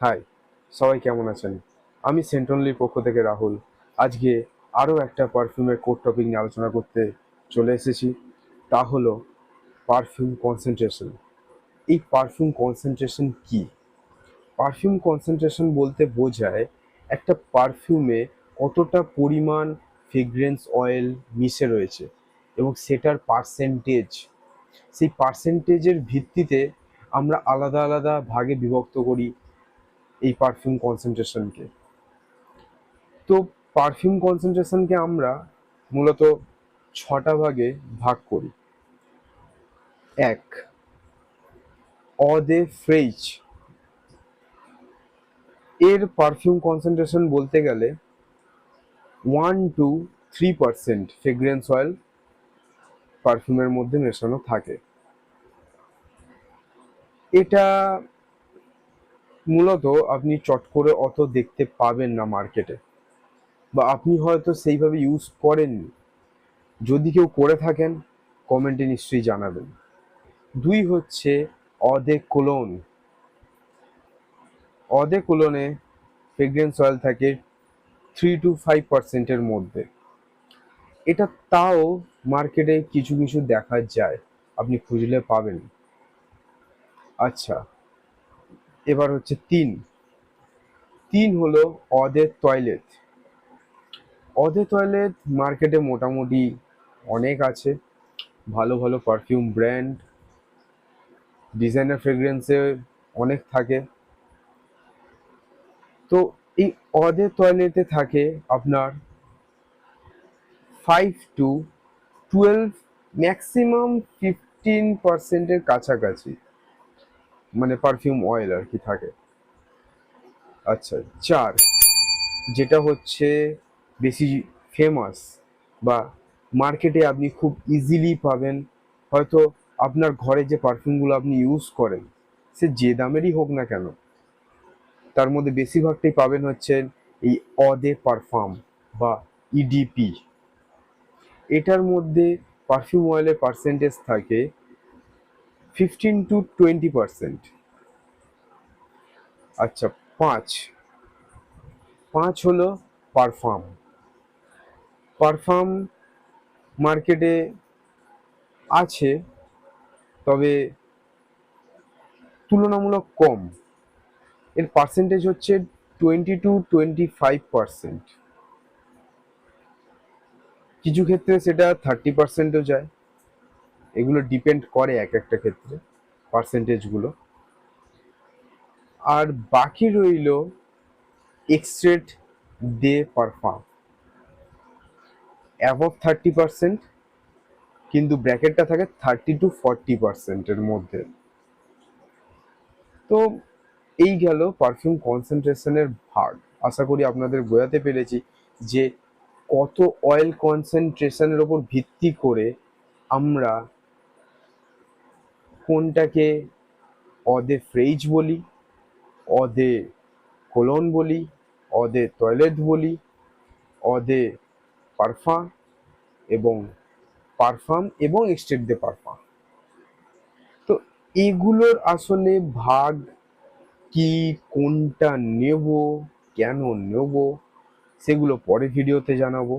High, সবাই কেমন আছেন? আমি সেন্টনলির পক্ষ থেকে রাহুল। আজকে আরও একটা পারফিউমের কোর টপিক নিয়ে আলোচনা করতে চলে এসেছি। তা হলো পারফিউম কনসেন্ট্রেশন। এই পারফিউম কনসেন্ট্রেশন কি? পারফিউম কনসেন্ট্রেশন বলতে বোঝায় একটা পারফিউমে কতটা পরিমাণ ফ্রেগ্রেন্স অয়েল মিশে রয়েছে এবং সেটার পার্সেন্টেজ। সেই পার্সেন্টেজের ভিত্তিতে আমরা আলাদা আলাদা ভাগে বিভক্ত করি এই পারফিউম কনসেন্ট্রেশনকে। তো পারফিউম কনসেন্ট্রেশনকে আমরা মূলত ৬টা ভাগে ভাগ করি। ১, অ দে ফ্রেইচ। এর পারফিউম কনসেন্ট্রেশন বলতে গেলে 1 to 3% ফ্রেগ্রেন্স অয়েল পারফিউমের মধ্যে মেশানো থাকে। এটা মূলত আপনি চট করে অত দেখতে পাবেন না মার্কেটে, বা আপনি হয়তো সেইভাবে ইউজ করেননি। যদি কেউ করে থাকেন কমেন্টে নিশ্চয়ই জানাবেন। ২ হচ্ছে অ দে কোলোন। অ দে কোলোনে ফ্রেগ্রেন্স অয়েল থাকে 3 to 5%-এর মধ্যে। এটা তাও মার্কেটে কিছু কিছু দেখা যায়, আপনি খুঁজলে পাবেন। আচ্ছা, এবার হচ্ছে ৩। ৩ হলো অ দে টয়লেট। অ দে টয়লেট মার্কেটে মোটামুটি অনেক আছে, ভালো ভালো পারফিউম ব্র্যান্ড, ডিজাইনার ফ্রেগ্রেন্সে অনেক থাকে। তো এই অ দে টয়লেটে থাকে আপনার 5 to 12, ম্যাক্সিমাম 15%-এর কাছাকাছি, মানে পারফিউম অয়েল আর কি থাকে। আচ্ছা, ৪, যেটা হচ্ছে বেশি ফেমাস বা মার্কেটে আপনি খুব ইজিলি পাবেন। হয়তো আপনার ঘরে যে পারফিউমগুলো আপনি ইউজ করেন, সে যে দামেরই হোক না কেন, তার মধ্যে বেশিরভাগটাই পাবেন হচ্ছে এই অ দে পারফাম বা ইডিপি। এটার মধ্যে পারফিউম অয়েলের পার্সেন্টেজ থাকে 15 to 20%। আচ্ছা, ৫। ৫ হলো পারফাম। পারফাম মার্কেটে আছে, তবে তুলনামূলক কম। এর পার্সেন্টেজ হচ্ছে 20 to 25%। কিছু ক্ষেত্রে সেটা 30%ও যায়। এগুলো ডিপেন্ড করে এক একটা ক্ষেত্রে পার্সেন্টেজগুলো। আর বাকি রইল এক্সট্রেট দে পারফাম, অ্যাবভ 30%, কিন্তু ব্র্যাকেটটা থাকে 30 to 40%-এর মধ্যে। তো এই গেল পারফিউম কনসেন্ট্রেশনের ভাগ। আশা করি আপনাদের বোঝাতে পেরেছি যে কত অয়েল কনসেন্ট্রেশনের ওপর ভিত্তি করে আমরা কোনটাকে অ দে ফ্রেইচ বলি, অ দে কোলোন বলি, অ দে টয়লেট বলি, অ দে পারফাম এবং এক্সট্রেট দে পারফাম। তো এগুলোর আসলে ভাগ কি, কোনটা নেব, কেন নেব, সেগুলো পরে ভিডিওতে জানাবো।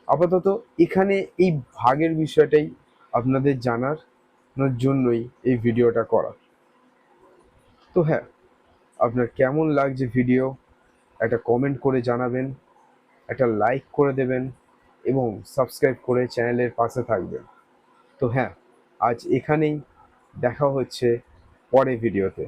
আপাতত এখানে এই ভাগের বিষয়টাই আপনাদের জানানোর জন্যই এই ভিডিওটা করা। তো হ্যাঁ, আপনার কেমন লাগছে ভিডিও, একটা কমেন্ট করে জানাবেন, একটা লাইক করে দেবেন এবং সাবস্ক্রাইব করে চ্যানেলের পাশে থাকবেন। তো হ্যাঁ, আজ এখানেই, দেখা হচ্ছে পরের ভিডিওতে।